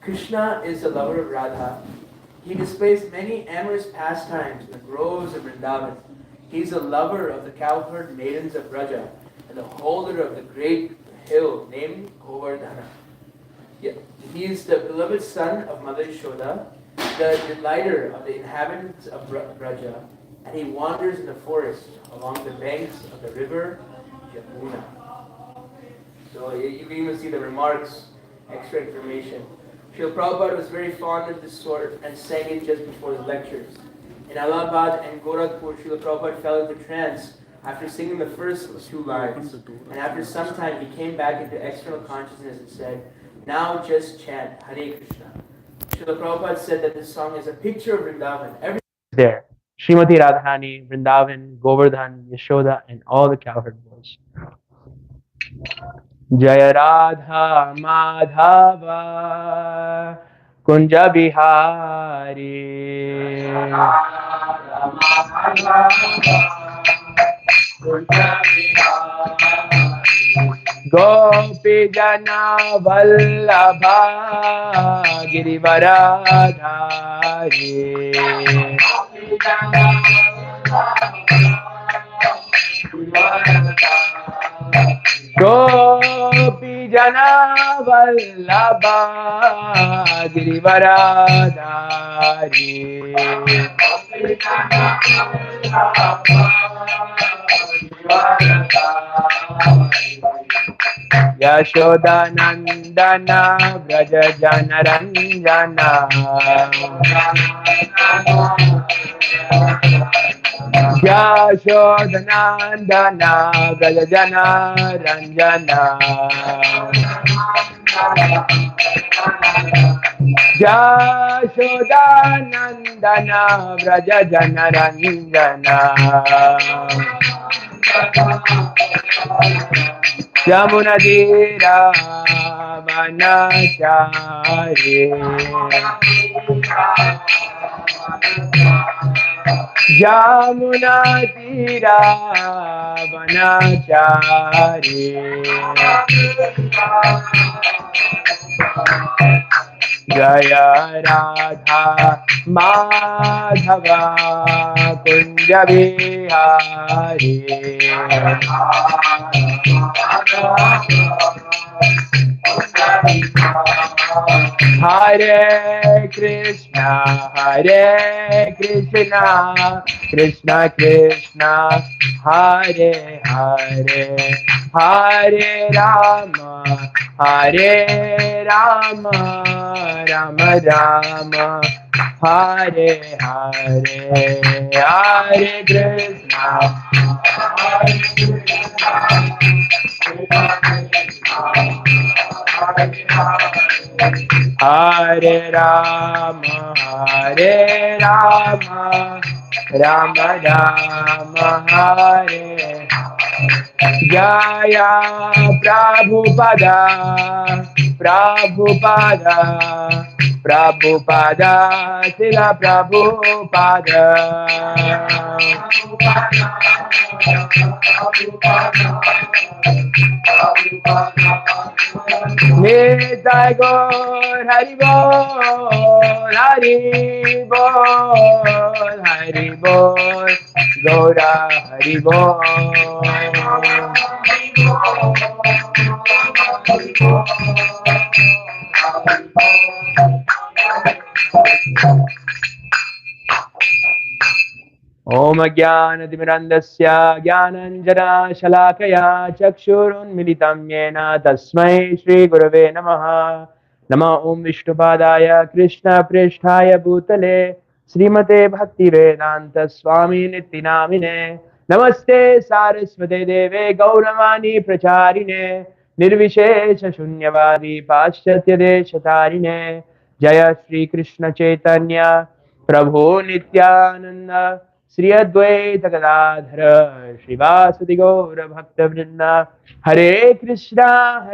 Krishna is the lover of Radha. He displays many amorous pastimes in the groves of Vrindavan. He is the lover of the cowherd maidens of Braja and the holder of the great hill named Govardhana. Yeah. He is the beloved son of Mother Yashoda, the delighter of the inhabitants of Braja, and he wanders in the forest along the banks of the river Yamuna. So you can even see the remarks, extra information. Srila Prabhupada was very fond of this sort and sang it just before the lectures. In Allahabad and Gorakhpur, Srila Prabhupada fell into trance after singing the first two lines. And after some time, he came back into external consciousness and said, "Now just chant Hare Krishna." Srila Prabhupada said that this song is a picture of Vrindavan. Everything is there. Srimati Radharani, Vrindavan, Govardhan, Yashoda, and all the cowherd boys. Jaya Radha Madhava Kunja Bihari Gopi Jana Vallabha Girivaradhari Gopi Jana Vallabha Girivaradhari Yashoda Nandana Vraja Jana Ranjana Yashoda Nandana Vraja Jana Ranjana Yashoda Nandana Vraja Jana Ranjana Yamuna Tira Vanachari Yamuna Tira Vanachari Jaya Radha Madhava Kunja Bihari Hare Krishna Krishna Krishna Hare Hare Hare Rama Rama Rama Hare Hare Hare Krishna Hare Rama Rama Rama Hare Jaya Prabhupada Srila Prabhupada Nitai Gaur Hari Bol Hari Bol Gaura Hari Bol Om Jnanatimirandasya Jnananjana Shalakaya Chakshurunmilitam Yena Tasmai Shri Gurave Namaha Nama Om Vishnupadaya Krishna Pristhaya Bhutale Srimate Bhakti Vedanta Swami Nittinamine Namaste Saraswate Deve Gauravani Pracharine Nirvishesha Shunyavadi Paschatya Deshatarine Jaya Shri Krishna Chaitanya Prabhu Nityananda Sri Advaita Gadadhara Srivasadi Gaura Bhakta Vrinda Hare Krishna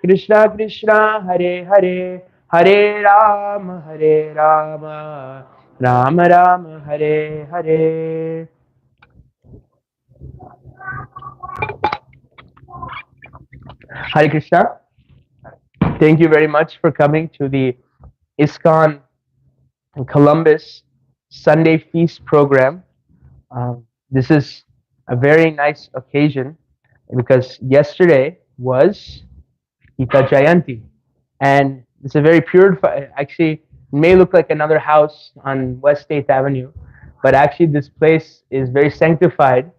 Krishna Krishna Hare Hare Hare Rama Rama Rama Hare Hare Hare Krishna. thank you very much for coming to the ISKCON Columbus Sunday Feast program. This is a very nice occasion because yesterday was Gita Jayanti, and it's a very purified. Actually, it may look like another house on West 8th Avenue, but actually this place is very sanctified.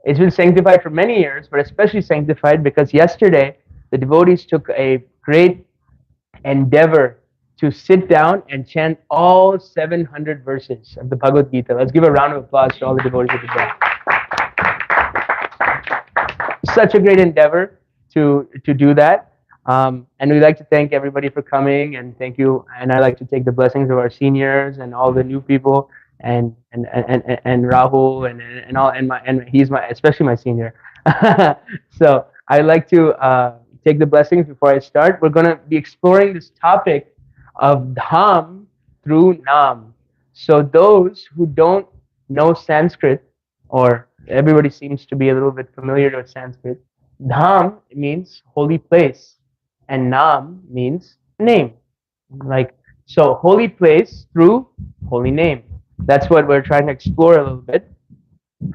It's been sanctified for many years, but especially sanctified because yesterday the devotees took a great endeavor to sit down and chant all 700 verses of the Bhagavad Gita. Let's give a round of applause to all the devotees of the day. Such a great endeavor to do that. And we'd like to thank everybody for coming, and thank you. And I'd like to take the blessings of our seniors and all the new people, and Rahul and he's my, especially my senior. So I'd like to take the blessings before I start. We're going to be exploring this topic of Dham through Nam. So those who don't know Sanskrit, or everybody seems to be a little bit familiar with Sanskrit, Dham means holy place, and Nam means name. Like, so holy place through holy name. That's what we're trying to explore a little bit.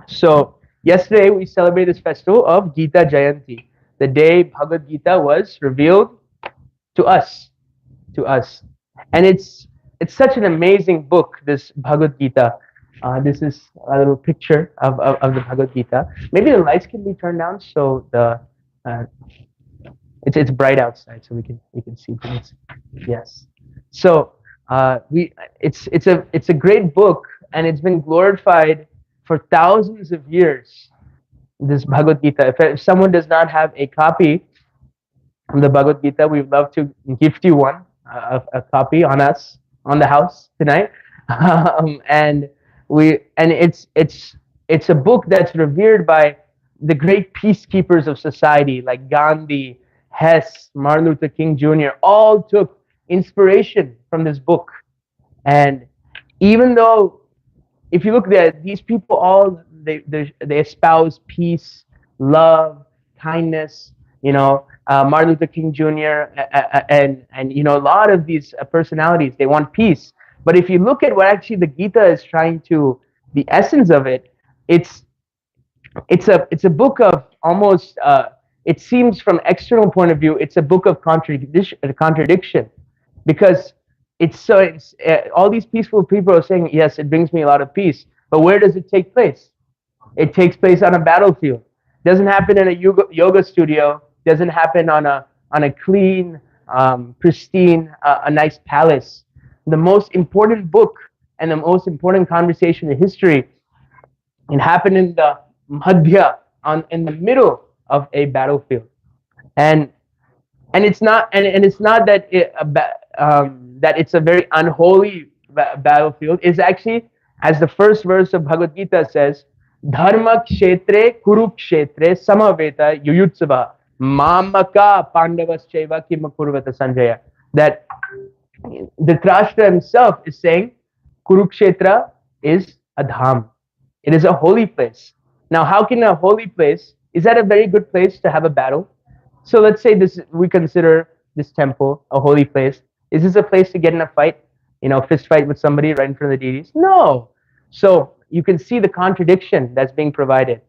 So yesterday we celebrated this festival of Gita Jayanti, the day Bhagavad Gita was revealed to us, and it's such an amazing book, this Bhagavad Gita. This is a little picture of the Bhagavad Gita. Maybe the lights can be turned down so the it's bright outside, so we can see things. Yes. So it's a great book, and it's been glorified for thousands of years. This Bhagavad Gita. If someone does not have a copy of the Bhagavad Gita, we'd love to gift you one, a copy on the house tonight. And it's a book that's revered by the great peacekeepers of society like Gandhi, Hess, Martin Luther King Jr. all took inspiration from this book. And even though, if you look at these people, all they espouse peace, love, kindness. Martin Luther King Jr. And a lot of these personalities, they want peace. But if you look at what actually the Gita is trying to, the essence of it, it's a book of almost. It seems from external point of view, it's a book of contradiction, because all these peaceful people are saying, yes, it brings me a lot of peace. But where does it take place? It takes place on a battlefield. It doesn't happen in a yoga studio. It doesn't happen on a clean, pristine, a nice palace. The most important book and the most important conversation in history, it happened in the Madhya, in the middle of a battlefield. And it's not that that it's a very unholy battlefield. It's actually, as the first verse of Bhagavad Gita says, Dharma kshetre kurukshetre samaveta yuyutsava mamaka pandavascheva kimakurvata sanjaya. That Dhritarashtra himself is saying Kurukshetra is a dham. It is a holy place. Now, how can a holy place, is that a very good place to have a battle? So let's say we consider this temple a holy place. Is this a place to get in a fight, fist fight with somebody right in front of the deities? No. So you can see the contradiction that's being provided.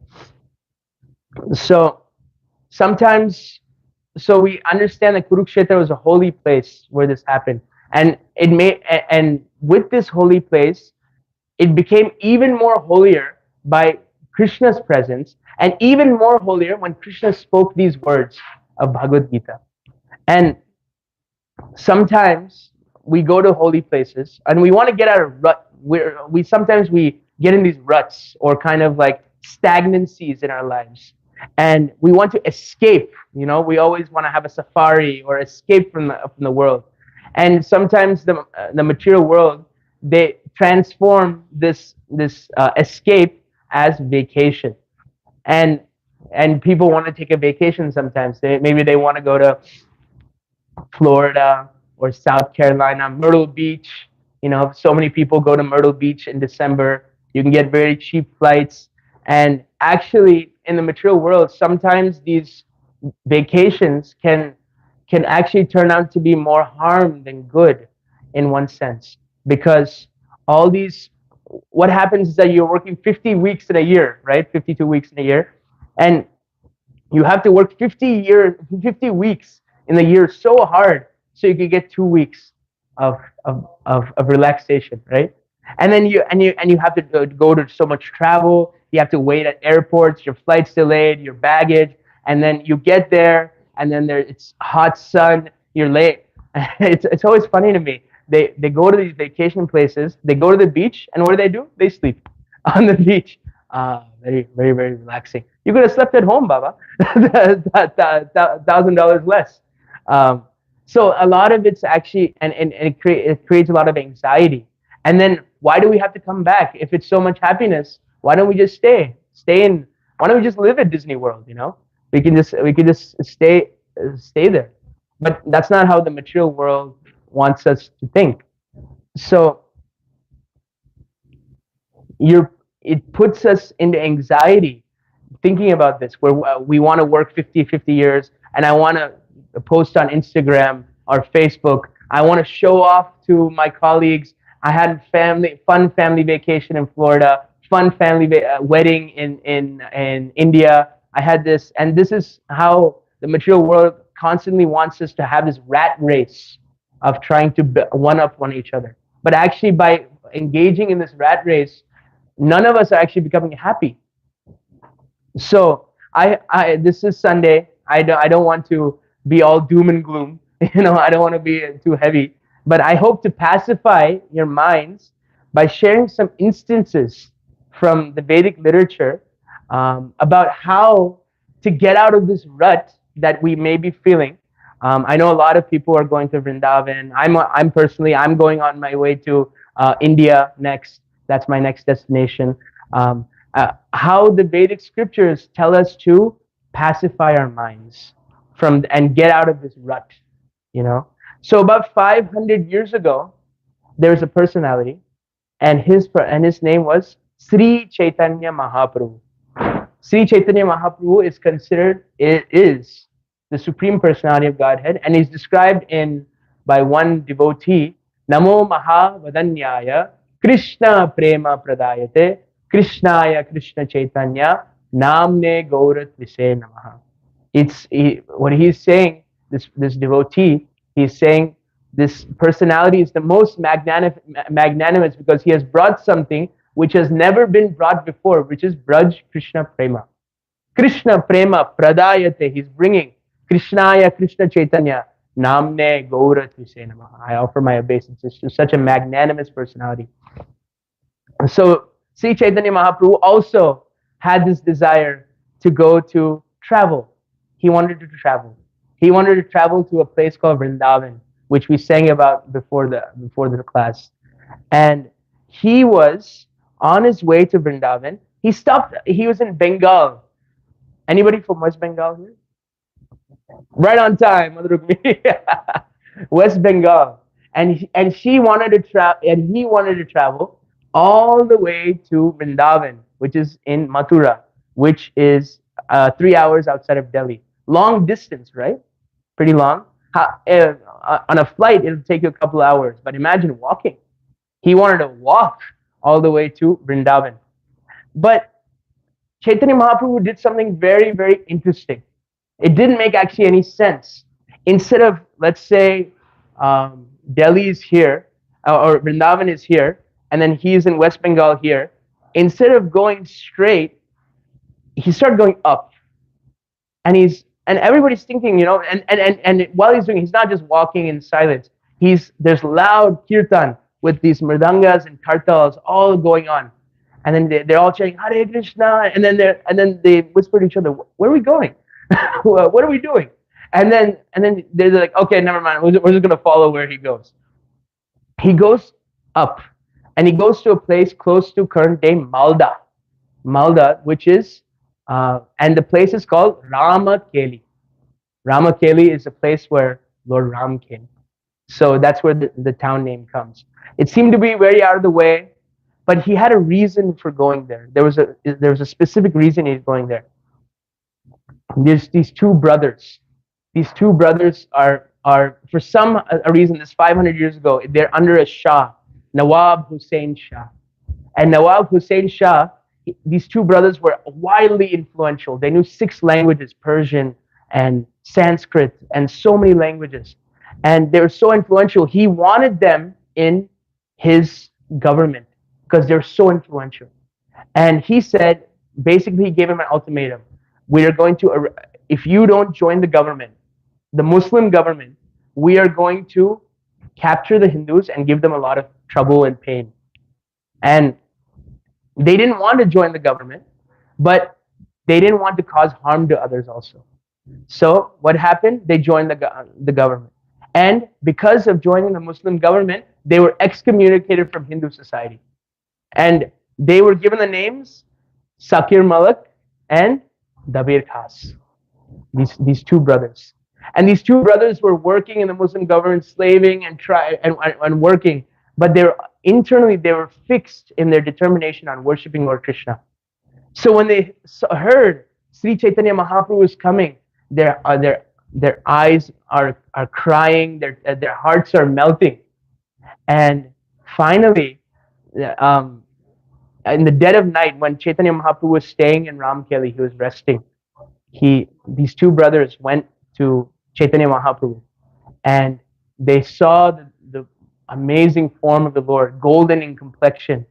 So sometimes, we understand that Kurukshetra was a holy place where this happened, and with this holy place, it became even more holier by Krishna's presence, and even more holier when Krishna spoke these words of Bhagavad Gita. And sometimes we go to holy places and we want to get out of rut. Sometimes we get in these ruts, or kind of like stagnancies in our lives, and we want to escape. We always want to have a safari or escape from the world. And sometimes the material world, they transform this escape as vacation. And people want to take a vacation sometimes. Maybe they want to go to Florida or South Carolina, Myrtle Beach. So many people go to Myrtle Beach in December. You can get very cheap flights. And actually, in the material world, sometimes these vacations can can actually turn out to be more harm than good in one sense, because all these, what happens is that you're working 50 weeks in a year, right? 52 weeks in a year, and you have to work 50 weeks in the year so hard so you can get 2 weeks of relaxation, right? And then you have to go to so much travel. You have to wait at airports, your flight's delayed, your baggage, and then you get there, and then it's hot sun, you're late. It's always funny to me. They go to these vacation places, they go to the beach, and what do? They sleep on the beach. Very, very, very relaxing. You could have slept at home, Baba. $1,000 less. So a lot of it's actually, and it creates a lot of anxiety. And then why do we have to come back if it's so much happiness? Why don't we just stay in? Why don't we just live at Disney World? We can just stay there. But that's not how the material world wants us to think. So it puts us into anxiety thinking about this, where we want to work 50 years, and I want to post on Instagram or Facebook. I want to show off to my colleagues. I had fun family vacation in Florida, fun family wedding in India. I had this, and this is how the material world constantly wants us to have this rat race of trying to one-up each other. But actually, by engaging in this rat race, none of us are actually becoming happy. So this is Sunday. I don't want to be all doom and gloom. I don't want to be too heavy. But I hope to pacify your minds by sharing some instances from the Vedic literature about how to get out of this rut that we may be feeling. I know a lot of people are going to Vrindavan. I'm personally going on my way to India next. That's my next destination. How the Vedic scriptures tell us to pacify our minds and get out of this rut. So about 500 years ago, there was a personality, and his name was Sri Chaitanya Mahaprabhu. Sri Chaitanya Mahaprabhu is the supreme personality of Godhead, and he's described by one devotee, Namo Mahavadanyaya Krishna Prema Pradayate Krishnaya Krishna Chaitanya Namne Gaurat Vise Namaha. What he's saying, this devotee, he's saying this personality is the most magnanimous because he has brought something which has never been brought before, which is Braj Krishna Prema. Krishna Prema Pradayate, he's bringing Krishnaya Krishna Chaitanya Namne Gaurat Vise Namaha. I offer my obeisances to such a magnanimous personality. So Sri Chaitanya Mahaprabhu also had this desire to go to travel. He wanted to travel. He wanted to travel to a place called Vrindavan, which we sang about before the class. And he was on his way to Vrindavan. He was in Bengal. Anybody from West Bengal here? Right on time, West Bengal. And he wanted to travel all the way to Vrindavan, which is in Mathura, which is 3 hours outside of Delhi. Long distance, right? Pretty long. On a flight, it'll take you a couple hours, but imagine walking. He wanted to walk all the way to Vrindavan. But Chaitanya Mahaprabhu did something very, very interesting. It didn't make actually any sense. Instead of, let's say, Delhi is here, or Vrindavan is here, and then he's in West Bengal here, instead of going straight, he started going up. And everybody's thinking, and while he's not just walking in silence. There's loud kirtan with these mridangas and kartals all going on. And then they're all chanting Hare Krishna, and then they whisper to each other, "Where are we going? What are we doing?" And then they're like, "Okay, never mind. We're just gonna follow where he goes." He goes up, and he goes to a place close to current day Malda, which is and the place is called Ramakeli. Ramakeli is a place where Lord Ram came. So that's where the town name comes. It seemed to be very out of the way, but he had a reason for going there. There was a specific reason he's going there. There's these two brothers These two brothers are for some a reason, this 500 years ago, they're under a Shah, Nawab Hussain Shah. And Nawab Hussain Shah, these two brothers were widely influential. They knew 6 languages, Persian and Sanskrit, and so many languages. And they were so influential. He wanted them in his government because they're so influential. And he said, basically, he gave him an ultimatum. We are going to, if you don't join the government, the Muslim government, we are going to capture the Hindus and give them a lot of trouble and pain. And they didn't want to join the government, but they didn't want to cause harm to others also. So what happened? They joined the government. And because of joining the Muslim government, they were excommunicated from Hindu society. And they were given the names Sakir Malik and Dabir Khas, these two brothers. And these two brothers were working in the Muslim government, slaving and working, but internally they were fixed in their determination on worshiping Lord Krishna. So when they heard Sri Chaitanya Mahaprabhu was coming, their eyes are crying, their hearts are melting. And finally, in the dead of night, when Chaitanya Mahaprabhu was staying in Ramkeli, he was resting. These two brothers went to Chaitanya Mahaprabhu, and they saw the amazing form of the Lord, golden in complexion.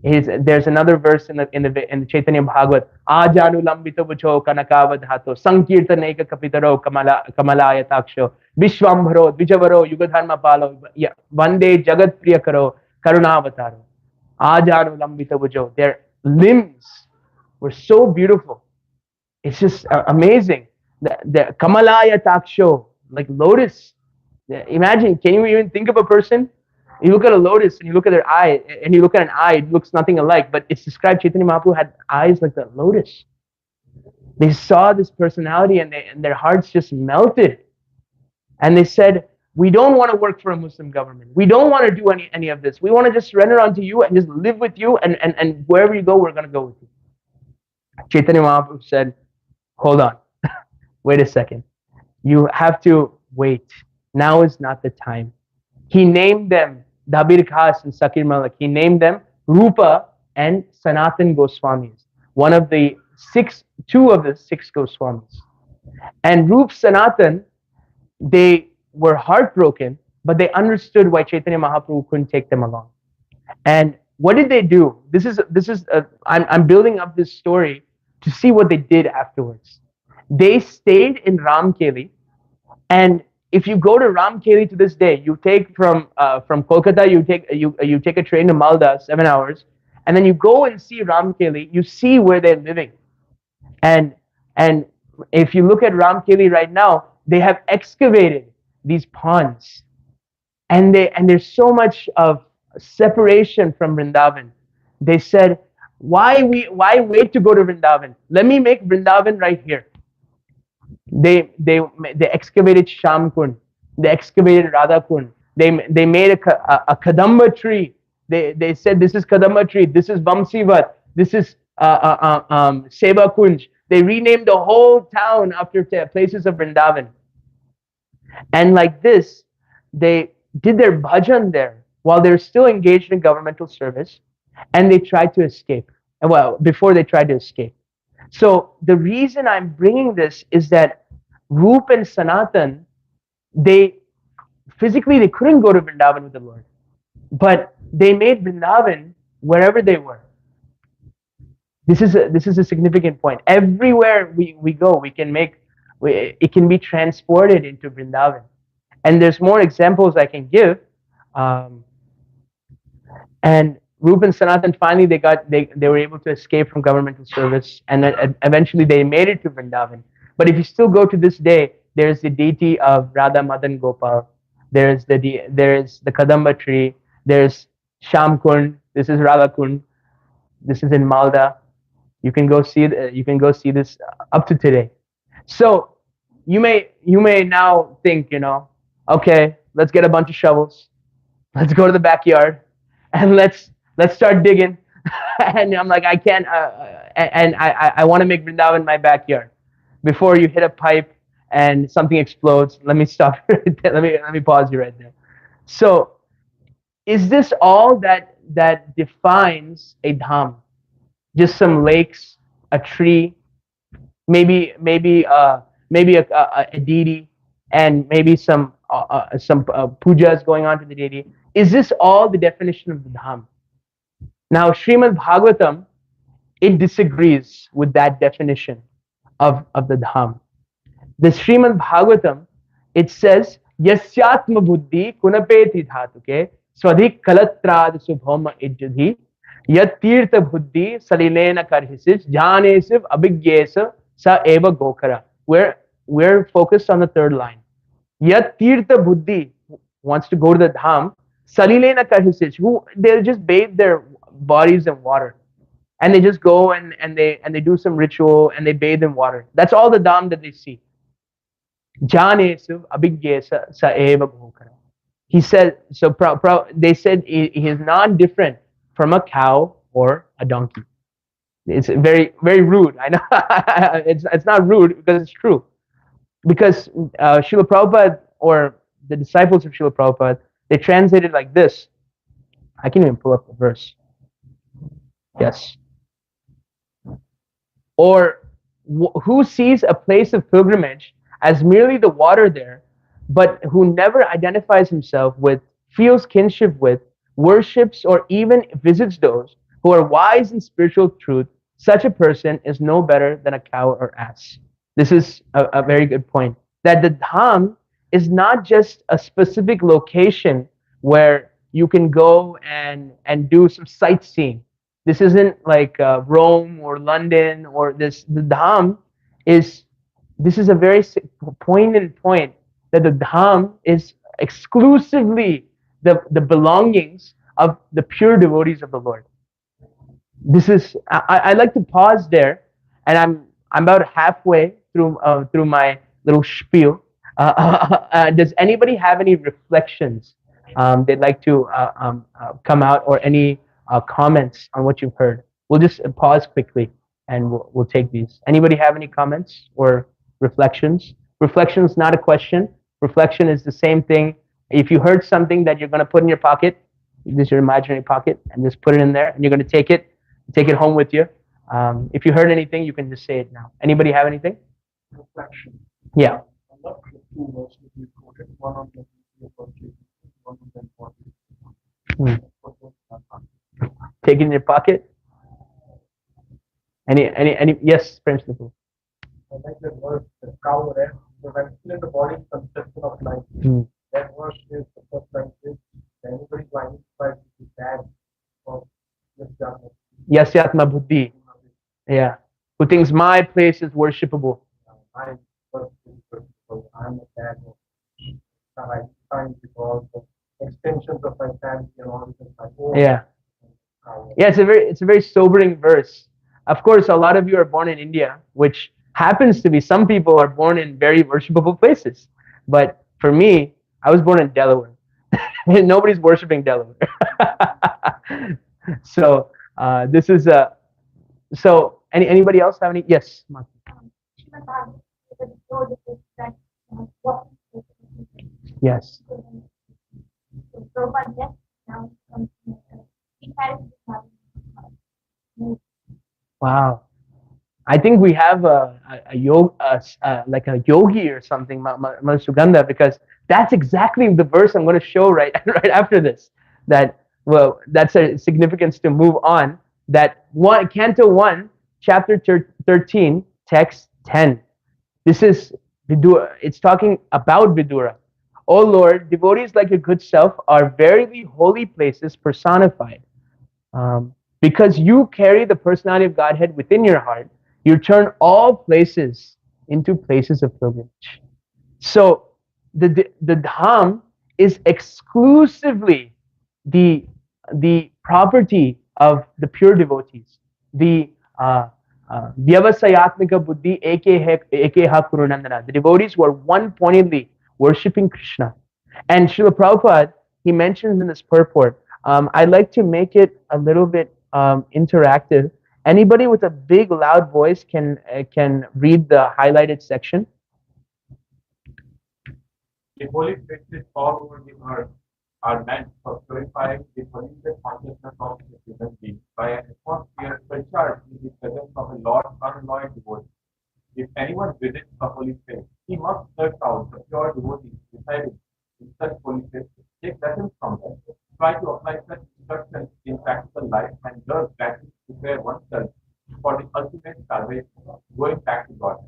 There's another verse in the Chaitanya Bhagavat. Ajanu lambita bucho kanakavadhato sankirtaneka kapitaro kamalaya taksho vishwambharo dvijavaro yugadharma palo vande jagat priyakaro karunavataro. Ajanu lambita bujo. Their limbs were so beautiful. It's just amazing. The kamalaya taksho, like lotus. Imagine, can you even think of a person? You look at a lotus and you look at their eye, and you look at an eye, it looks nothing alike, but it's described Chaitanya Mahaprabhu had eyes like the lotus. They saw this personality and their hearts just melted. And they said, we don't want to work for a Muslim government. We don't want to do any of this. We want to just surrender unto you and just live with you, and wherever you go, we're going to go with you. Chaitanya Mahaprabhu said, hold on. Wait a second. You have to wait. Now is not the time. He named them Dabir Khas and Sakir Malik. He named them Rupa and Sanatan Goswamis, two of the 6 Goswamis. And Rup Sanatan, they were heartbroken, but they understood why Chaitanya Mahaprabhu couldn't take them along. And what did they do? I'm building up this story to see what they did afterwards. They stayed in Ramkeli, and if you go to Ramkeli to this day, you take from Kolkata, you take a train to Malda, 7 hours, and then you go and see Ramkeli. You see where they're living, and if you look at Ramkeli right now, they have excavated these ponds, and there's so much of separation from Vrindavan. They said, why wait to go to Vrindavan? Let me make Vrindavan right here. They excavated Shamkund. They excavated Radhakund. They made a Kadamba tree. They said, this is Kadamba tree. This is Vamsivat. This is Seva Kunj. They renamed the whole town after places of Vrindavan. And like this, they did their bhajan there while they're still engaged in governmental service, and they tried to escape. Well, before they tried to escape. So the reason I'm bringing this is that Rup and Sanatan, they couldn't go to Vrindavan with the Lord, but they made Vrindavan wherever they were. This is a significant point. Everywhere we go, it can be transported into Vrindavan. And there's more examples I can give. And Rup and Sanatan, finally they were able to escape from governmental service, and then eventually they made it to Vrindavan. But if you still go to this day, there's the deity of Radha Madan Gopal. There's the Kadamba tree. There's Shamkund. This is Radhakund. This is in Malda. You can go see this up to today. So you may now think, okay, let's get a bunch of shovels. Let's go to the backyard, and let's start digging. And I'm like, I can't, and I want to make Vrindavan my backyard. Before you hit a pipe and something explodes. Let me stop right there. Let me pause you right there. So, is this all that defines a dham? Just some lakes, a tree, maybe a deity, and maybe some pujas going on to the deity. Is this all the definition of the dham? Now, Srimad Bhagavatam, it disagrees with that definition of the dham. The Srimad Bhagavatam, it says, Yasyatma buddhi kunapeti dhatuke swadhik kalatrad subhoma ijjadhi yat tirtha buddhi salilena karhisis jhanesiv abhigyesa sa eva gokara. We're focused on the third line. Yat tirtha buddhi wants to go to the dham, salilena karhisis, who they'll just bathe their bodies in water. And they just go and they do some ritual and they bathe in water. That's all the dham that they see. Jhanesu abhigyesa sa eva bhokara. He said, so they said he is non-different from a cow or a donkey. It's very, very rude. I know it's not rude because it's true. Because Srila Prabhupada or the disciples of Srila Prabhupada, they translated like this. I can even pull up the verse. Yes. Or who sees a place of pilgrimage as merely the water there, but who never identifies himself with, feels kinship with, worships, or even visits those who are wise in spiritual truth, such a person is no better than a cow or ass. This is a very good point. That the dham is not just a specific location where you can go and do some sightseeing. This isn't like Rome or London or this. The dham is, this is a very poignant point that the dham is exclusively the belongings of the pure devotees of the Lord. This is, I like to pause there, and I'm about halfway through my little spiel. Does anybody have any reflections they'd like to come out, or any comments on what you've heard? We'll just pause quickly and we'll take these. Anybody have any comments or reflections? Reflection is not a question. Reflection is the same thing. If you heard something that you're going to put in your pocket, this is your imaginary pocket, and just put it in there, and you're going to take it home with you. If you heard anything, you can just say it now. Anybody have anything? Reflection. Yeah. I love the two verses you quoted. One of them is one of them for Take it in your pocket. Any? Yes, French people. I like that word, the cow there, because I'm still in the body conception of life. That verse is the first line is anybody who identifies with the dad of this jhana. Yasyatma buddhi. Yeah. Who thinks my place is worshipable. I'm first principle. I'm a dad of I find with all the extensions of my family and all this my own. Yeah. Yeah, it's a very sobering verse. Of course, a lot of you are born in India, which happens to be, some people are born in very worshipable places. But for me, I was born in Delaware. Nobody's worshiping Delaware. So this is so anybody else have any? Yes, Mark. Yes. Wow. I think we have a like a yogi or something, Sugandha, because that's exactly the verse I'm going to show right after this. That's a significance to move on. That Canto 1, Chapter 13, Text 10. This is Vidura. It's talking about Vidura. O Lord, devotees like your good self are verily holy places personified. Because you carry the personality of Godhead within your heart, you turn all places into places of pilgrimage. So the dham is exclusively the property of the pure devotees. The vyavasayatmika buddhi ekeha kurunandana. The devotees who are one-pointedly worshipping Krishna. And Srila Prabhupada, he mentions in this purport, I'd like to make it a little bit interactive. Anybody with a big, loud voice can read the highlighted section. The holy places all over the earth are meant for purifying the polluted consciousness of the human being by an atmosphere surcharged with the presence of a Lord unalloyed devotee. If anyone visits a holy place, he must search out the pure devotees residing in such holy places, take lessons from them, try to apply such instructions in practical life, and thus gradually prepare oneself for the ultimate salvation, going back to God.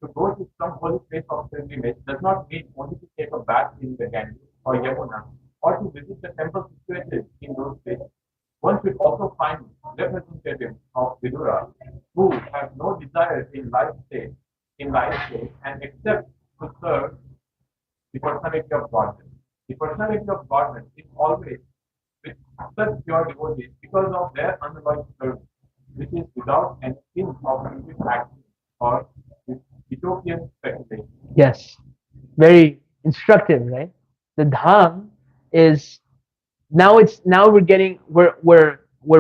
To go to some holy place of pilgrimage does not mean only to take a bath in the Ganges or Yamuna or to visit the temples situated in those places. One should also find representatives of Vidura who have no desire in life state, and accept to serve the personality of Godhead. The personality of Godhead is always with such pure devotees because of their unalloyed service, which is without any hint of religious action or utopian speculation. Yes, very instructive, right? The dham is now we're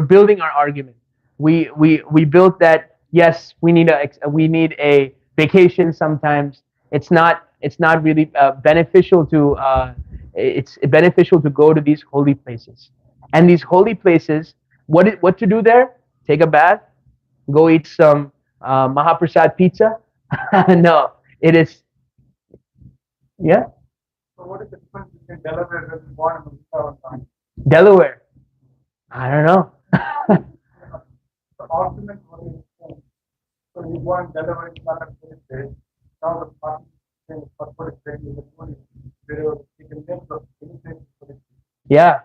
building our argument. We built that yes, we need a vacation sometimes. It's not really beneficial to it's beneficial to go to these holy places. And these holy places, what to do there? Take a bath, go eat some Mahaprasad pizza. No, it is, yeah, So what is the difference between Delaware Reservoir and Wisconsin? Delaware. I don't know. The argument was so you want Delaware is not a place there. Now the party saying for what is saying is the police. You can make the anything for it. Yeah,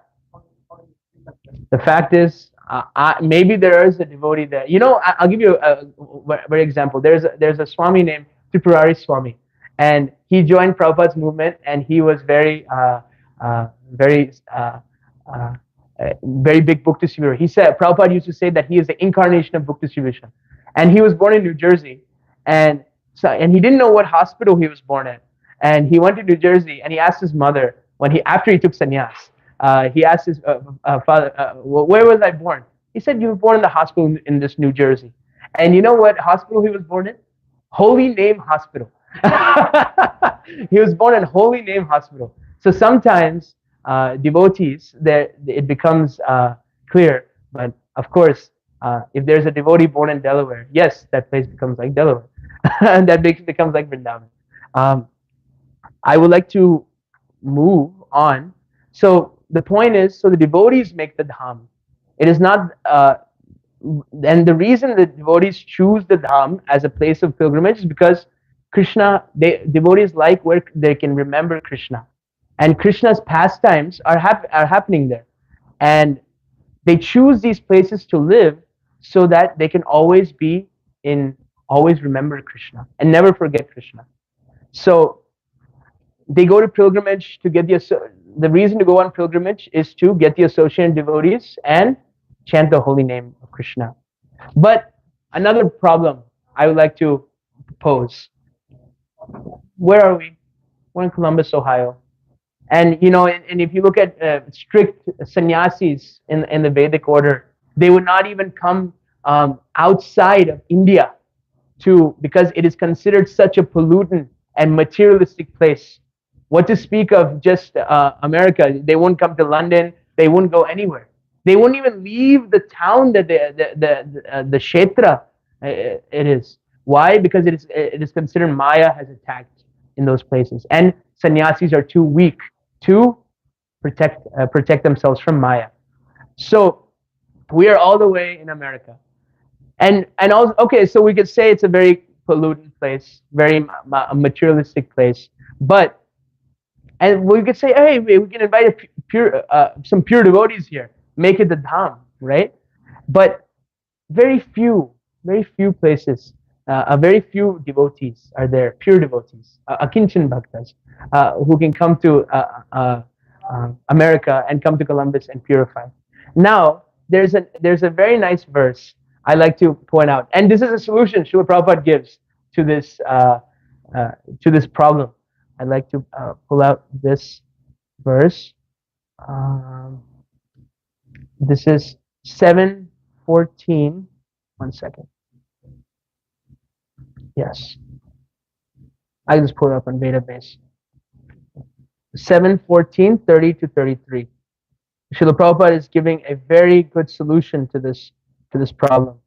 the fact is, maybe there is a devotee there. I'll give you a very example. There's a Swami named Tripurari Swami, and he joined Prabhupada's movement, and he was uh, very big book distributor. He said Prabhupada used to say that he is the incarnation of book distribution, and he was born in New Jersey, and he didn't know what hospital he was born in, and he went to New Jersey, and he asked his mother after he took sannyas. He asked his father, "Where was I born?" He said, "You were born in the hospital in this New Jersey." And you know what hospital he was born in? Holy Name Hospital. He was born in Holy Name Hospital. So sometimes devotees, it becomes clear. But of course, if there's a devotee born in Delaware, yes, that place becomes like Delaware, and that becomes like Vrindavan. Um, I would like to move on. So the point is, so the devotees make the dham. It is not, and the reason the devotees choose the dham as a place of pilgrimage is because devotees like where they can remember Krishna, and Krishna's pastimes are happening there, and they choose these places to live so that they can always remember Krishna and never forget Krishna. So they go to pilgrimage to get the reason to go on pilgrimage is to get the associated devotees and chant the holy name of Krishna. But another problem I would like to pose. Where are we? We're in Columbus, Ohio. And and if you look at strict sannyasis in the Vedic order, they would not even come outside of India because it is considered such a pollutant and materialistic place. What to speak of just America? They wouldn't come to London. They wouldn't go anywhere. They wouldn't even leave the town that the kshetra it is. Why? Because it is considered Maya has attacked in those places, and sannyasis are too weak to protect themselves from Maya. So we are all the way in America, and also okay. So we could say it's a very pollutant place, very materialistic place, but. And we could say, hey, we can invite some pure devotees here, make it the dham, right? But very few places, very few devotees are there, pure devotees, akinchan bhaktas, who can come to America and come to Columbus and purify. Now, there's a very nice verse I like to point out, and this is a solution Srila Prabhupada gives to this problem. I'd like to pull out this verse. This is 7:14. 1 second. Yes. I just pull it up on database. 7:14, 30 to 33. Srila Prabhupada is giving a very good solution to this problem.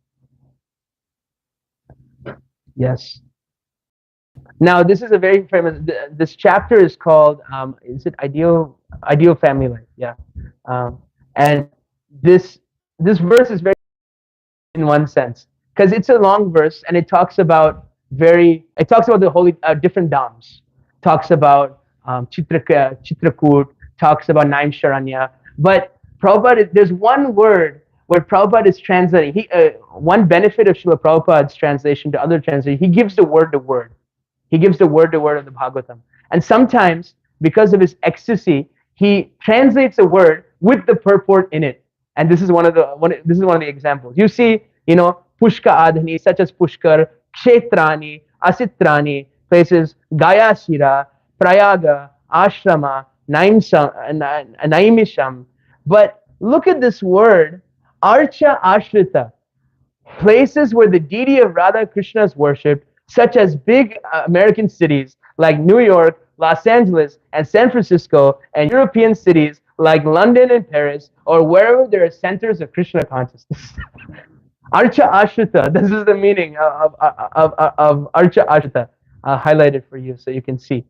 Yes. Now this is a very famous. This chapter is called. Is it ideal family life? Yeah. And this verse is very in one sense because it's a long verse and it talks about the holy different dhams. Talks about Chitrakoot. Talks about Naim Sharanya. But Prabhupada, there's one word where Prabhupada is translating. One benefit of Srila Prabhupada's translation to other translations, he gives the word to word. He gives the word to word of the Bhagavatam. And sometimes, because of his ecstasy, he translates a word with the purport in it. And this is one of the examples. You see, Pushka Adhani, such as Pushkar, Kshetrani, Asitrani, places Gayashira, Prayaga, Ashrama, Naimisham. But look at this word, Archa Ashrita, places where the deity of Radha Krishna is worshipped, such as big American cities like New York, Los Angeles, and San Francisco, and European cities like London and Paris, or wherever there are centers of Krishna consciousness. Archa Ashrita, this is the meaning of Archa Ashrita, highlighted for you so you can see.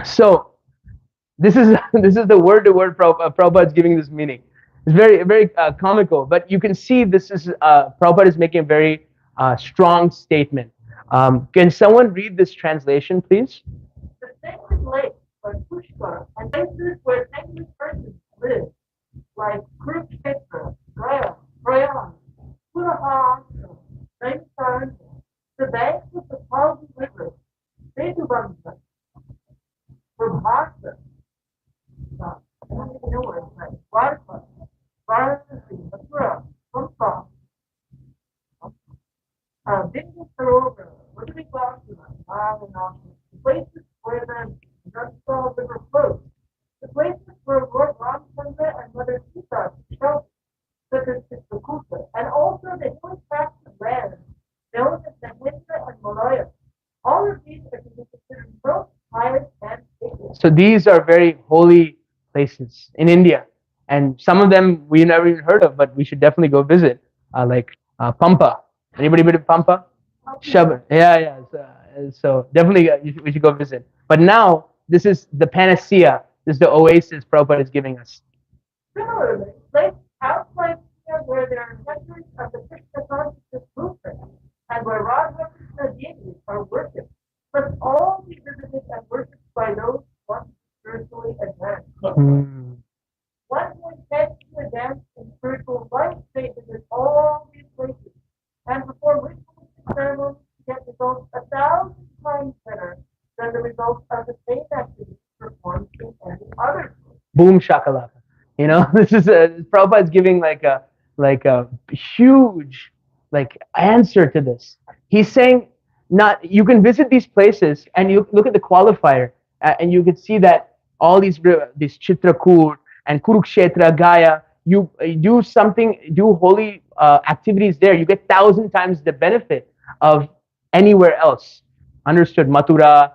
So, this is the word-to-word Prabhupada is giving this meaning. It's very, very comical, but you can see this is Prabhupada is making a very strong statement. Can someone read this translation, please? The sacred lakes like Pushkar and places where saintly persons live, like Kurukshetra, Gaya, Prayan, Purahasana, Naimisaranya, the banks of the Palvi River, Vedubandha, Prabhasa, I don't even know where it's at, Varpa, Varanasi, Mathura, Kumpa, Vindhya Sarovar, Udrivasana, Mahavanasa, the places where the Nandal River flows, the places where Lord Ramchandra and Mother Sita shelter, such as Chitrakuta, and also the hilly tracts of land known as the Hindra and Malaya. All of these are to be considered most pious and sacred. So these are very holy places in India, and some of them we never even heard of, but we should definitely go visit, like Pampa. Anybody been to Pampa? Shabbat. Yeah. So definitely we should go visit. But now this is the panacea. This is the oasis Prabhupada is giving us. Similarly, places outside India where there are centers of the Krishna consciousness movement and where Radha Krishna deities are worshipped must all be visited and worshipped by those who want to spiritually advance. One who intends to advance in spiritual life may visit all these places and perform ritualistic ceremonies to get results 1,000 times better than the results of the same activity performed in any other place. Boom shakalaka. This is Prabhupada is giving like a huge answer to this. He's saying you can visit these places and you look at the qualifier and you can see that all these Chitrakoot and Kurukshetra, Gaya, you do holy activities there, you get 1,000 times the benefit of anywhere else. Understood? Mathura,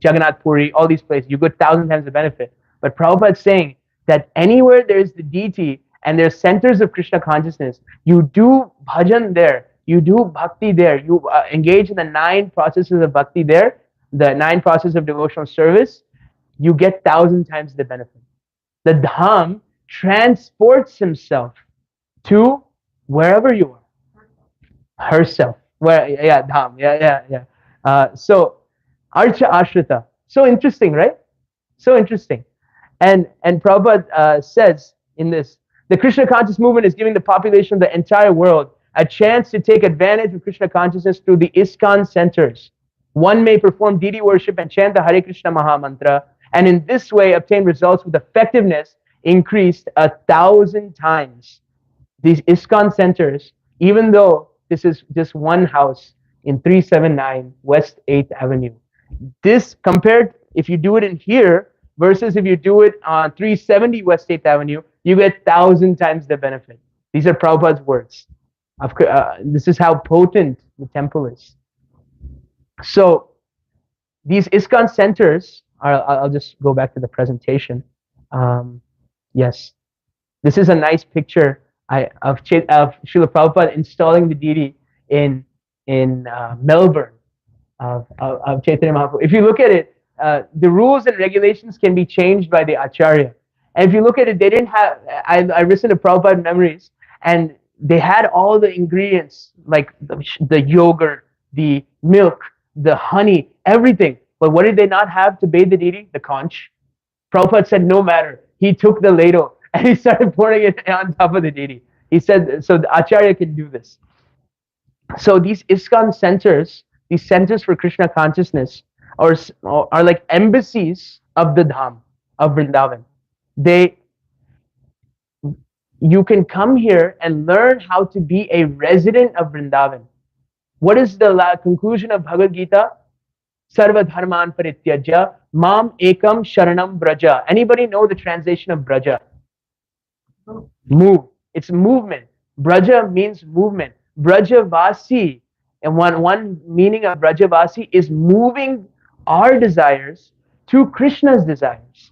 Jagannath Puri, all these places, you get 1,000 times the benefit. But Prabhupada is saying that anywhere there is the deity and there's centers of Krishna consciousness, you do bhajan there, you do bhakti there, you engage in the 9 processes of bhakti there, the 9 processes of devotional service, you get 1,000 times the benefit. The Dham transports himself to wherever you are. Herself. Dham. Yeah. So, Archa Ashrita. So interesting, right? So interesting. And Prabhupada says in this, the Krishna conscious movement is giving the population of the entire world a chance to take advantage of Krishna consciousness through the ISKCON centers. One may perform deity worship and chant the Hare Krishna Maha Mantra, and in this way obtain results with effectiveness increased 1,000 times. These ISKCON centers, even though this is just one house in 379 West 8th Avenue, this compared, if you do it in here versus if you do it on 370 West 8th Avenue, you get 1,000 times the benefit. These are Prabhupada's words. This is how potent the temple is. So these ISKCON centers I'll just go back to the presentation. Yes, this is a nice picture of Srila Prabhupada installing the deity in Melbourne of Chaitanya Mahaprabhu. If you look at it, the rules and regulations can be changed by the Acharya. And if you look at it, they didn't have. I listened to Prabhupada Memories, and they had all the ingredients like the yogurt, the milk, the honey, everything. But what did they not have to bathe the deity? The conch. Prabhupada said, no matter. He took the ladle and he started pouring it on top of the deity. He said, so the Acharya can do this. So these ISKCON centers, these centers for Krishna consciousness, are like embassies of the Dham, of Vrindavan. You can come here and learn how to be a resident of Vrindavan. What is the conclusion of Bhagavad Gita? Sarva dharman parityajya mam ekam sharanam braja. Anybody know the translation of braja? Move. It's movement. Braja means movement. Brajavasi, and one meaning of Brajavasi is moving our desires to Krishna's desires.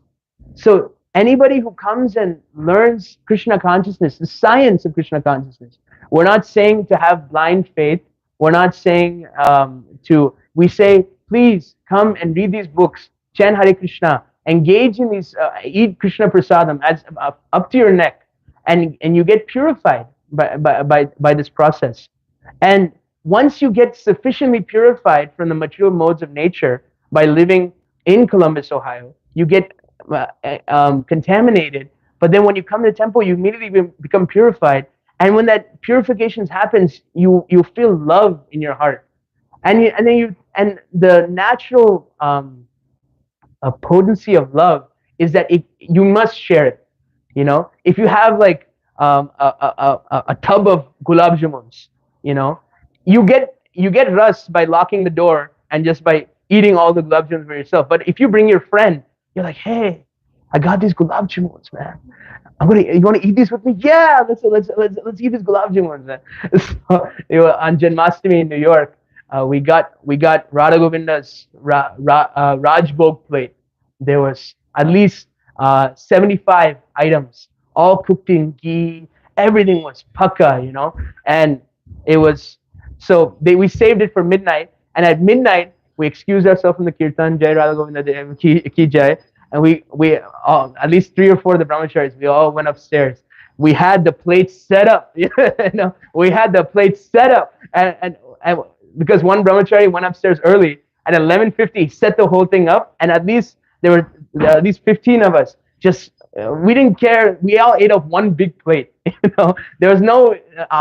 So anybody who comes and learns Krishna consciousness, the science of Krishna consciousness, we're not saying to have blind faith. We're not saying we say, please come and read these books, chant Hare Krishna, engage in these, eat Krishna prasadam as up to your neck, and you get purified by this process. And once you get sufficiently purified from the material modes of nature by living in Columbus, Ohio, you get contaminated. But then when you come to the temple, you immediately become purified. And when that purification happens, you feel love in your heart. And the natural potency of love is that you must share it. You know, if you have like a tub of gulab jamuns, you know, you get rust by locking the door and just by eating all the gulab jamuns for yourself. But if you bring your friend, you're like, hey, I got these gulab jamuns, man. You want to eat these with me? Yeah, let's eat these gulab jamuns, man. So, on Janmashtami in New York, we got Radha Govinda's Raj Bhog plate. There was at least 75 items, all cooked in ghee. Everything was pakka, you know, and it was we saved it for midnight. And at midnight, we excused ourselves from the kirtan, Jai Radha Govinda ki Jai, and we at least 3 or 4 of the brahmacharis, we all went upstairs. We had the plates set up, you know, we had the plates set up, and because one brahmachari went upstairs early, at 11:50 set the whole thing up, and at least there were at least 15 of us. Just we didn't care. We all ate off one big plate. You know, there was no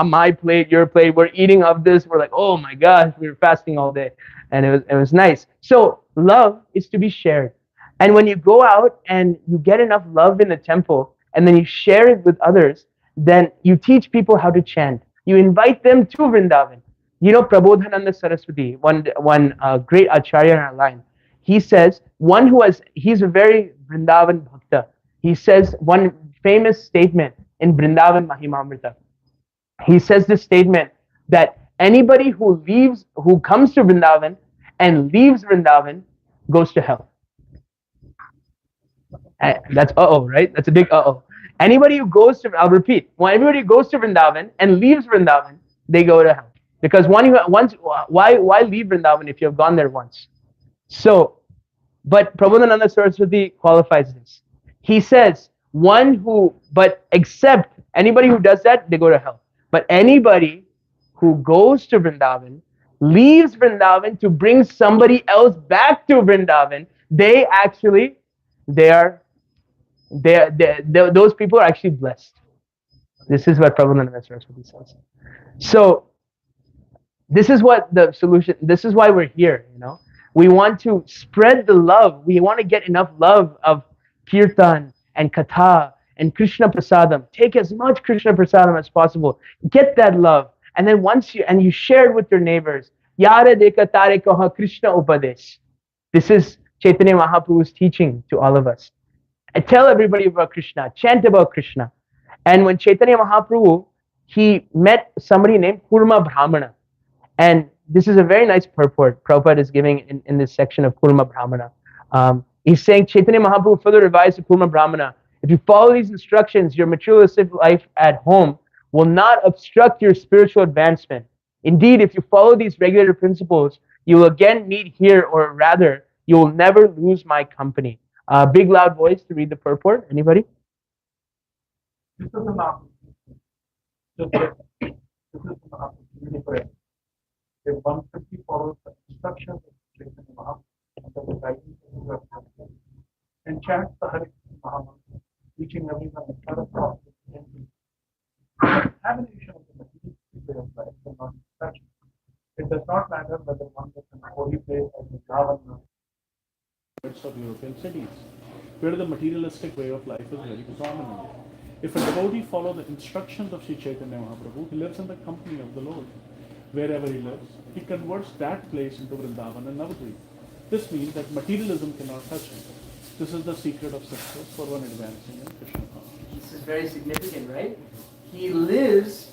my plate, your plate. We're eating of this. We're like, oh my gosh, we were fasting all day, and it was nice. So love is to be shared, and when you go out and you get enough love in the temple, and then you share it with others, then you teach people how to chant. You invite them to Vrindavan. You know, Prabodhananda Saraswati, one great acharya in our line, he says, he's a very Vrindavan bhakta. He says one famous statement in Vrindavan Mahimamrita. He says this statement that anybody who comes to Vrindavan and leaves Vrindavan goes to hell. That's right? That's a big Anybody who goes to, I'll repeat, when everybody goes to Vrindavan and leaves Vrindavan, they go to hell. Because why leave Vrindavan if you have gone there once? So, but Prabodhananda Saraswati qualifies this. He says, except anybody who does that, they go to hell. But anybody who goes to Vrindavan, leaves Vrindavan to bring somebody else back to Vrindavan, those people are actually blessed. This is what Prabodhananda Saraswati says. So, this is what the solution, this is why we're here, you know. We want to spread the love. We want to get enough love of kirtan and katha and Krishna prasadam. Take as much Krishna prasadam as possible. Get that love. And then you share it with your neighbors. Yara deka tare kaha Krishna upadesh. This is Chaitanya Mahaprabhu's teaching to all of us. And tell everybody about Krishna. Chant about Krishna. And when Chaitanya Mahaprabhu, he met somebody named Kurma Brahmana. And this is a very nice purport Prabhupada is giving in this section of Kurma Brahmana. He's saying Chaitanya Mahaprabhu further advised the Kurma Brahmana, if you follow these instructions, your materialistic life at home will not obstruct your spiritual advancement. Indeed, if you follow these regulated principles, you will again meet here, or rather, you will never lose my company. Big loud voice to read the purport. Anybody? This is an opportunity. This is an opportunity for it. If one simply follows the instructions of Chaitanya Mahaprabhu under the guidance of the Prabhupada and chants the Hare Krishna Mahamantra, teaching everyone in front of God and the contamination of the materialistic way of life will not be touched. It does not matter whether one is in a holy place or in Ravana. Of European cities, where the materialistic way of life is very prominent. If a devotee follows the instructions of Sri Chaitanya Mahaprabhu, he lives in the company of the Lord. Wherever he lives, he converts that place into Vrindavan and Navadvip. This means that materialism cannot touch him. This is the secret of success for one advancing in Krishna consciousness. This is very significant, right? He lives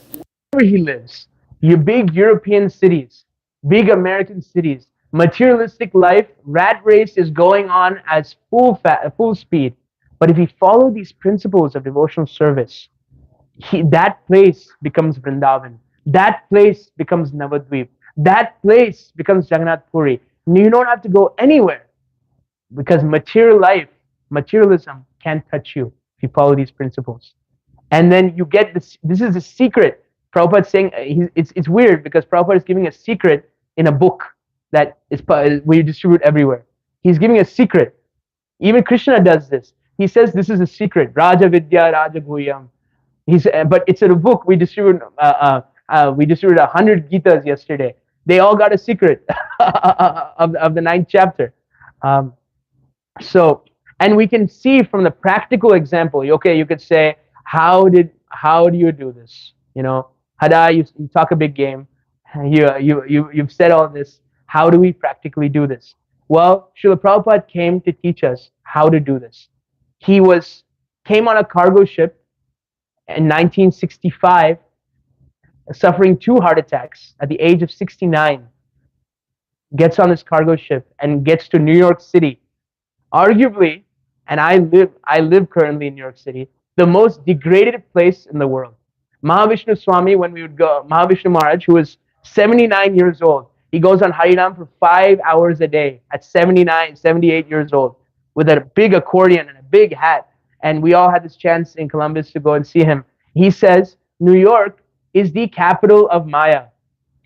Wherever he lives, your big European cities, big American cities, materialistic life, rat race is going on as full speed. But if you follow these principles of devotional service, that place becomes Vrindavan. That place becomes Navadvip. That place becomes Jagannath Puri. You don't have to go anywhere because materialism can't touch you if you follow these principles. And then you get this. This is a secret. Prabhupada saying it's weird because Prabhupada is giving a secret in a book that is we distribute everywhere. He's giving a secret. Even Krishna does this. He says this is a secret. Raja Vidya, Raja Guhyam. But it's in a book. We distributed 100 Gitas yesterday. They all got a secret of the 9th chapter. And we can see from the practical example. Okay, you could say, how do you do this? You know, Hadai, you talk a big game. You've said all this. How do we practically do this? Well, Srila Prabhupada came to teach us how to do this. He came on a cargo ship in 1965, suffering 2 heart attacks at the age of 69. Gets on this cargo ship and gets to New York City. Arguably, and I live currently in New York City, the most degraded place in the world. Mahavishnu Swami, when we would go, Mahavishnu Maharaj, who is 79 years old, he goes on Harinam for 5 hours a day at 79, 78 years old with a big accordion and a big hat. And we all had this chance in Columbus to go and see him. He says, New York is the capital of Maya.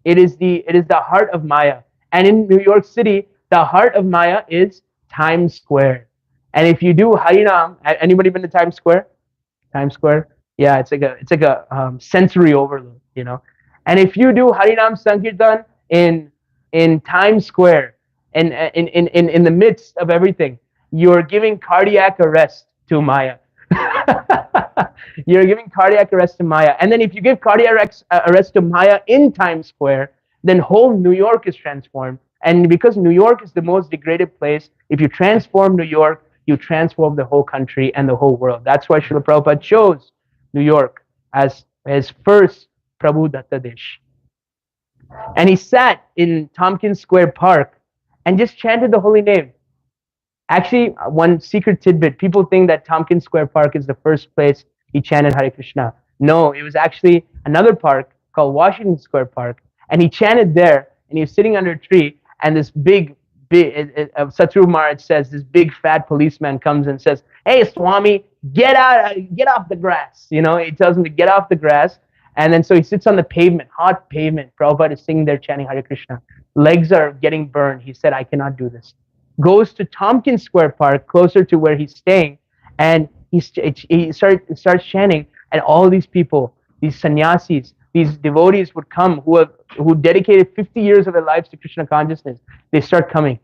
It is the heart of Maya. And in New York City, the heart of Maya is Times Square. And if you do Harinam, anybody been to Times Square? Times Square? Yeah, it's like a sensory overload, you know. And if you do Harinam Sankirtan in Times Square, and in the midst of everything, you're giving cardiac arrest to Maya. You're giving cardiac arrest to Maya. And then if you give cardiac arrest to Maya in Times Square, then whole New York is transformed. And because New York is the most degraded place, if you transform New York, you transform the whole country and the whole world. That's why Srila Prabhupada chose New York as his first Prabhu Datta Desh. And he sat in Tompkins Square Park and just chanted the holy name. Actually, one secret tidbit, people think that Tompkins Square Park is the first place he chanted Hare Krishna. No, it was actually another park called Washington Square Park. And he chanted there, and he was sitting under a tree, and this big Satru Maharaj says, this big fat policeman comes and says, "Hey, Swami, get off the grass." You know, he tells him to get off the grass. And then so he sits on the pavement, hot pavement. Prabhupada is sitting there chanting Hare Krishna. Legs are getting burned. He said, "I cannot do this." Goes to Tompkins Square Park, closer to where he's staying, and he starts chanting. And all these people, these sannyasis, these devotees would come who dedicated 50 years of their lives to Krishna consciousness. They start coming.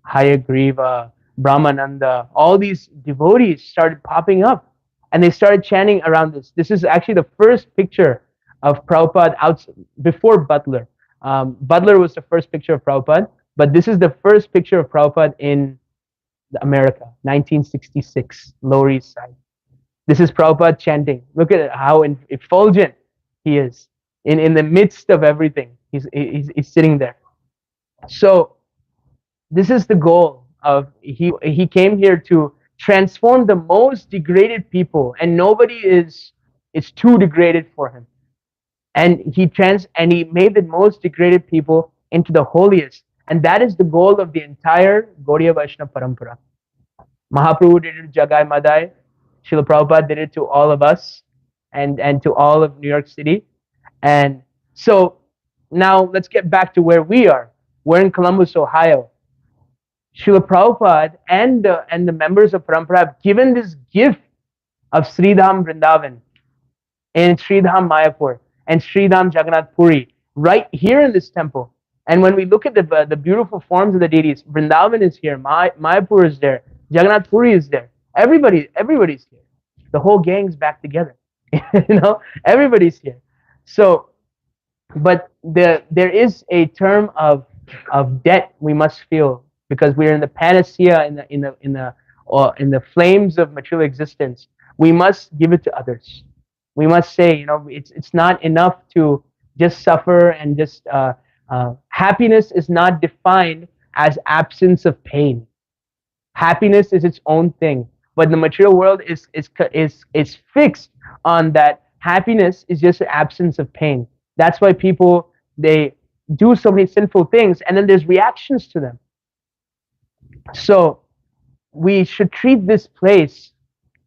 Hayagriva, Brahmananda, all these devotees started popping up. And they started chanting around this. This is actually the first picture of Prabhupada before Butler. Butler was the first picture of Prabhupada, but this is the first picture of Prabhupada in America, 1966, Lower East Side. This is Prabhupada chanting. Look at how effulgent he is in the midst of everything. He's sitting there. So this is the goal he came here to transform the most degraded people, and nobody is too degraded for him. And he made the most degraded people into the holiest, and that is the goal of the entire Gaudiya Vaishnava Parampara. Mahaprabhu did it to Jagai Madai. Srila Prabhupada did it to all of us, and to all of New York City. And so now let's get back to where we are. We're in Columbus, Ohio. Srila Prabhupada and the members of Parampara have given this gift of Sridham Vrindavan in Sridham Mayapur and Sridham Jagannath Puri right here in this temple. And when we look at the beautiful forms of the deities, Vrindavan is here, Mayapur is there, Jagannath Puri is there. Everybody's here. The whole gang's back together. Everybody's here. So, but there is a term of debt we must feel, because we are in the panacea, in the flames of material existence. We must give it to others. We must say, it's not enough to just suffer, and just happiness is not defined as absence of pain. Happiness is its own thing, but the material world is fixed on that. Happiness is just an absence of pain. That's why people, they do so many sinful things, and then there's reactions to them. So we should treat this place.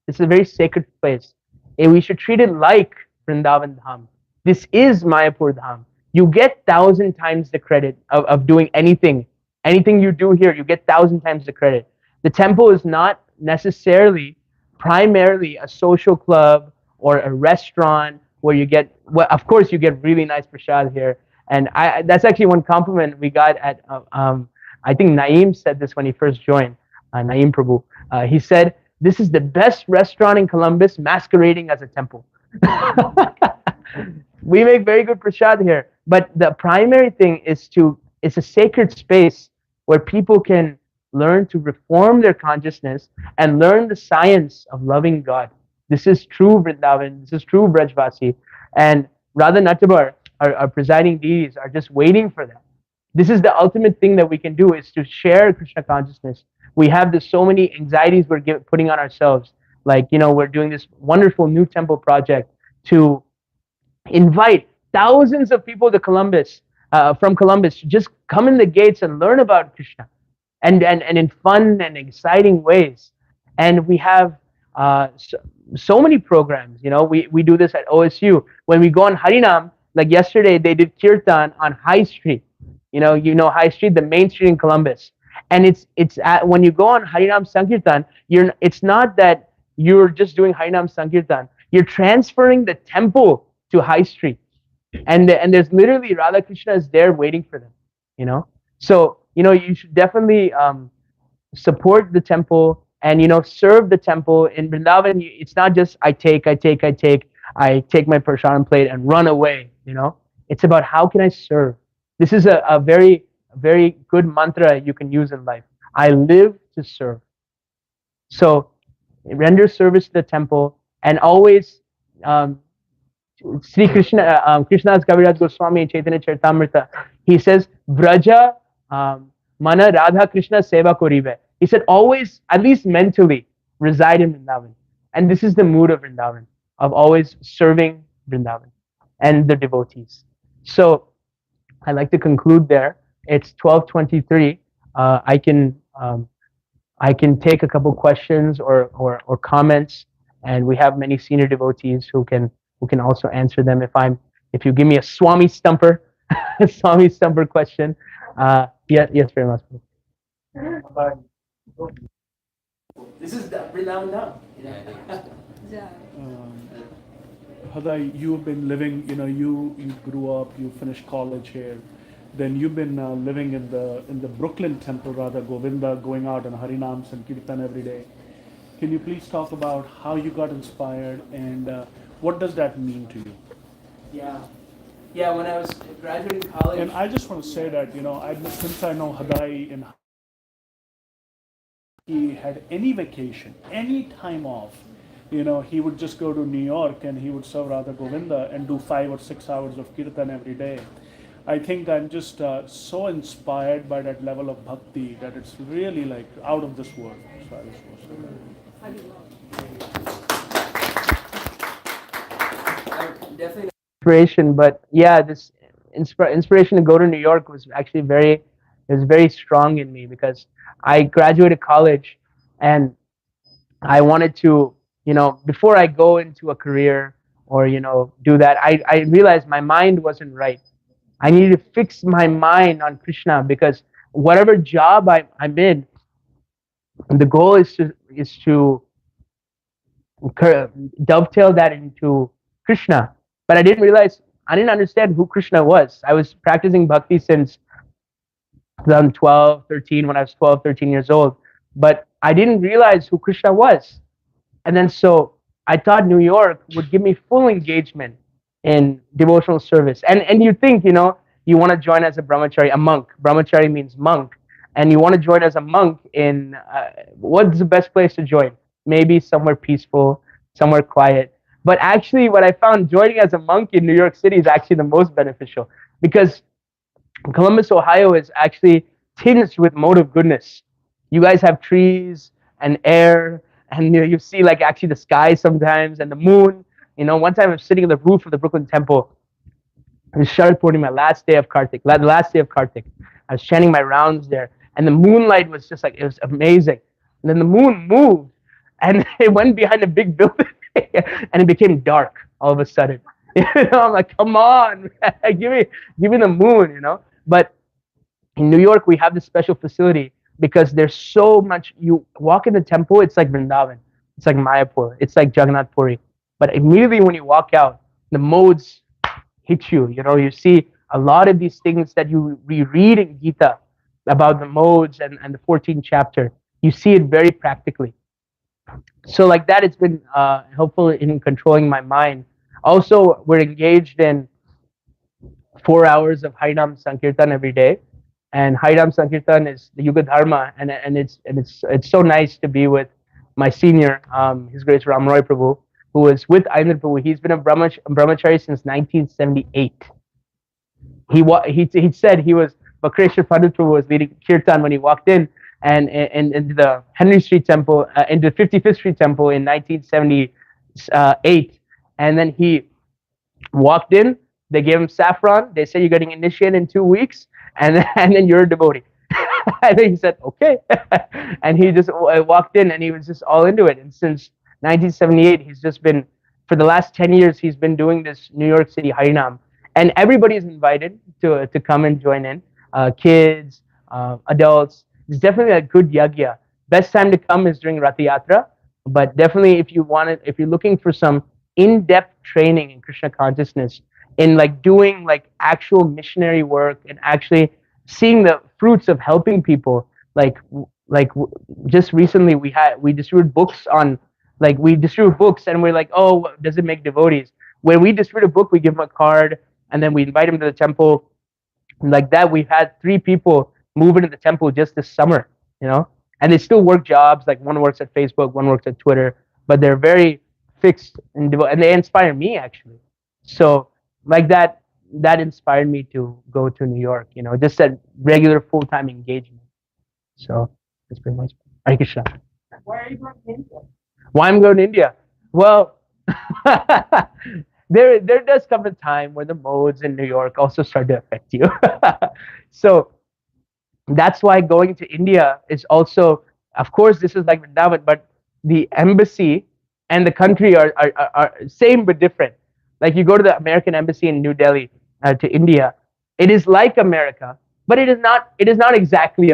It's a very sacred place, and we should treat it like Vrindavan Dham. This is Mayapur Dham. You get 1,000 times the credit of doing anything. Anything you do here, you get 1,000 times the credit. The temple is not necessarily primarily a social club or a restaurant where you get, well, of course you get really nice prasad here. And that's actually one compliment we got at, I think Naeem said this when he first joined, Naeem Prabhu. He said, this is the best restaurant in Columbus masquerading as a temple. We make very good prasad here. But the primary thing is it's a sacred space where people can learn to reform their consciousness and learn the science of loving God. This is true Vrindavan. This is true Brajvasi. And Radha Natabar, our presiding deities, are just waiting for that. This is the ultimate thing that we can do, is to share Krishna consciousness. We have so many anxieties we're putting on ourselves. Like, we're doing this wonderful new temple project to invite thousands of people to Columbus, from Columbus, to just come in the gates and learn about Krishna, and in fun and exciting ways. And we have so many programs. We do this at OSU. When we go on Harinam, like yesterday, they did Kirtan on High Street. High Street, the main street in Columbus. And it's when you go on Harinam Sankirtan, it's not that you're just doing Harinam Sankirtan. You're transferring the temple to High Street. And there's literally Radha Krishna is there waiting for them. So you should definitely support the temple and serve the temple. In Vrindavan, it's not just I take my prasadam plate and run away. It's about how can I serve. This is a very, very good mantra you can use in life. I live to serve. So render service to the temple, and always Sri Krishna, Krishna's Kaviraj Goswami, Chaitanya Charitamrita, he says, Vraja Mana Radha Krishna Seva Korive. He said, always, at least mentally, reside in Vrindavan. And this is the mood of Vrindavan, of always serving Vrindavan and the devotees. So I'd like to conclude there. It's 12:23. I can take a couple questions or comments, and we have many senior devotees who can also answer them if you give me a Swami Stumper, a Swami Stumper question. Yes, very much. This is the Vrindavan Dham. Yeah. Hadai, you've been living, you grew up, you finished college here, then you've been living in the Brooklyn temple, rather, Govinda, going out on Harinams and Kirtan every day. Can you please talk about how you got inspired, and what does that mean to you? Yeah, when I was graduating college. And I just want to say that, since I know Hadai, and he had any vacation, any time off, he would just go to New York and he would serve Radha Govinda and do 5 or 6 hours of Kirtan every day. I think I'm just so inspired by that level of bhakti that it's really like out of this world. So I was Definitely. Inspiration, but yeah, this inspiration to go to New York was actually very strong in me because I graduated college and I wanted to, before I go into a career or, do that, I realized my mind wasn't right. I needed to fix my mind on Krishna because whatever job I'm in, the goal is to dovetail that into Krishna. But I didn't understand who Krishna was. I was practicing bhakti since 2012, 13, when I was 12, 13 years old. But I didn't realize who Krishna was. And then so I thought New York would give me full engagement in devotional service. And you think, you want to join as a brahmachari, a monk. Brahmachari means monk. And you want to join as a monk in, what's the best place to join? Maybe somewhere peaceful, somewhere quiet. But actually, what I found, joining as a monk in New York City is actually the most beneficial because Columbus, Ohio is actually tinged with mode of goodness. You guys have trees and air, and you see like actually the sky sometimes and the moon. One time I was sitting on the roof of the Brooklyn Temple. It was Sharad Purnima, last day of Kartik, the last day of Kartik. I was chanting my rounds there, and the moonlight was just like, it was amazing. And then the moon moved, and it went behind a big building, and it became dark all of a sudden. I'm like, come on, give me the moon, But in New York, we have this special facility because there's so much. You walk in the temple, it's like Vrindavan, it's like Mayapur, it's like Jagannath Puri. But immediately when you walk out, the modes hit you. You see a lot of these things that you reread in Gita about the modes and the 14th chapter. You see it very practically. So like that, it's been helpful in controlling my mind. Also, we're engaged in 4 hours of Harinam Sankirtan every day, and Harinam Sankirtan is the Yuga Dharma, and it's so nice to be with my senior, His Grace Ram Roy Prabhu, who was with Ayendra Prabhu. He's been a brahmachari since 1978. He said he was Vakreshwar Pandit Prabhu was leading kirtan when he walked in, and into the Henry Street Temple, into 55th Street Temple in 1978, and then he walked in. They gave him saffron. They said, you're getting initiated in 2 weeks, and then you're a devotee. And then he said, okay. And he just walked in, and he was just all into it. And since 1978, he's just been, for the last 10 years, he's been doing this New York City Harinam. And everybody is invited to come and join in. Kids, adults. It's definitely a good yagya. Best time to come is during Rath Yatra. But definitely, if you're looking for some in-depth training in Krishna consciousness, in like doing like actual missionary work and actually seeing the fruits of helping people, like just recently we distribute books and we're like, oh, does it make devotees? When we distribute a book, we give them a card and then we invite them to the temple. And like that, we've had 3 people move into the temple just this summer, and they still work jobs. Like one works at Facebook, one works at Twitter, but they're very fixed and they inspire me actually. So like that inspired me to go to New York, just a regular full-time engagement. So that's pretty much Hare Krishna. Why are you going to India? Why I'm going to India? Well, there does come a time where the modes in New York also start to affect you. So that's why going to India is also, of course, this is like Vrindavan, but the embassy and the country are same but different. Like you go to the American embassy in New Delhi to India, it is like America, but it is not exactly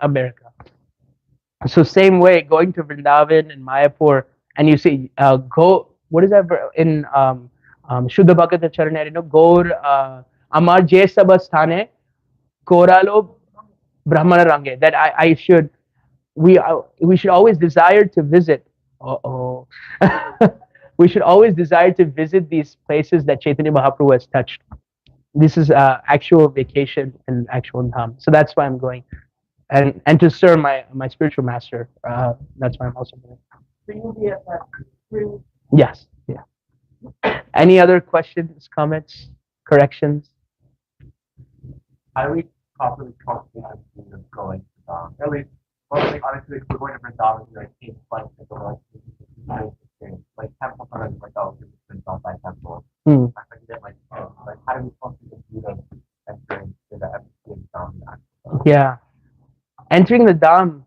America. So same way, going to Vrindavan and Mayapur, and you see, what is that in Shuddha Bhakata Charanari, Gaur Amar Jay Sabasthane Koralo Brahmana Range, that we should always desire to visit. We should always desire to visit these places that Chaitanya Mahaprabhu has touched. This is actual vacation and actual dham. So that's why I'm going, and to serve my spiritual master. That's why I'm also going. So you'll be at that spring. Yes. Yeah. Any other questions, comments, corrections? how do we properly cultivate the food of going to Dham? At least, well, like, honestly, if we're going to Vrindavan, like, it's like, like temple sometimes like, oh, it's been done by temple. Hmm. I forget, like, how do we cultivate the food of entering to the empty Dham? Yeah. Entering the Dham,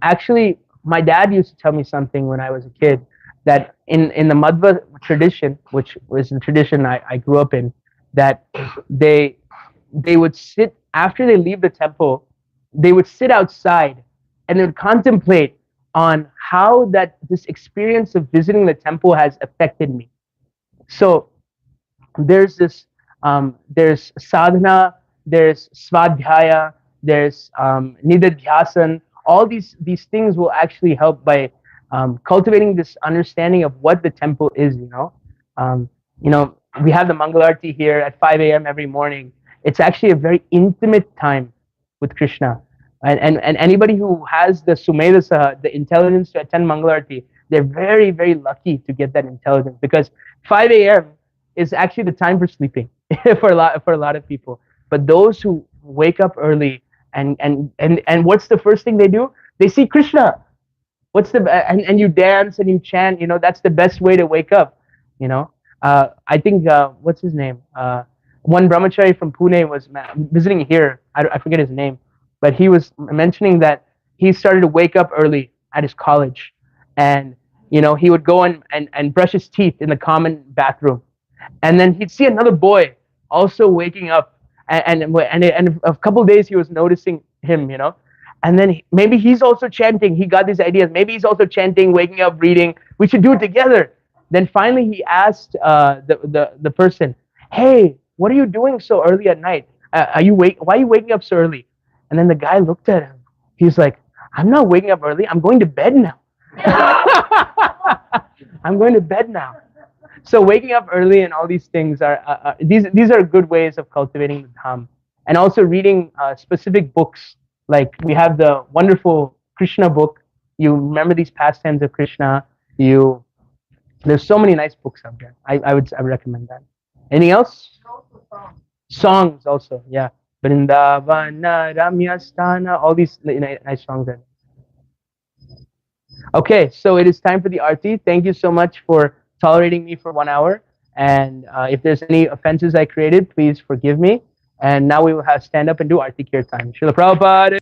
actually, my dad used to tell me something when I was a kid, that in the Madhva tradition, which was the tradition I grew up in, that they would sit, after they leave the temple, they would sit outside and they would contemplate on how that this experience of visiting the temple has affected me. So there's this there's sadhana, there's svadhyaya, there's nididhyasan. All these things will actually help by cultivating this understanding of what the temple is. Um, we have the Mangalarti here at 5 a.m. every morning. It's actually a very intimate time with Krishna. And anybody who has the Sumedasa, the intelligence to attend Mangalarti, they're very, very lucky to get that intelligence, because 5 a.m. is actually the time for sleeping for a lot of people. But those who wake up early and what's the first thing they do? They see Krishna. And you dance and you chant. That's the best way to wake up. I think what's his name? One brahmachari from Pune was visiting here. I forget his name, but he was mentioning that he started to wake up early at his college, and he would go and brush his teeth in the common bathroom, and then he'd see another boy also waking up, and a couple of days he was noticing him, and then maybe he's also chanting. He got these ideas. Maybe he's also chanting, waking up, reading. We should do it together. Then finally he asked the person, "Hey, what are you doing so early at night? Why are you waking up so early?" And then the guy looked at him. He's like, "I'm not waking up early. I'm going to bed now." I'm going to bed now. So waking up early and all these things these are good ways of cultivating the Dham, and also reading specific books. Like we have the wonderful Krishna book. You remember these pastimes of Krishna. There's so many nice books out there. I would recommend that. Anything else? Songs also, yeah. Vrindavana, Ramyasthana, all these nice songs there. Okay, so it is time for the Aarti. Thank you so much for tolerating me for 1 hour. And if there's any offenses I created, please forgive me. And now we will have stand up and do Aarti Kirtan. Srila Prabhupada.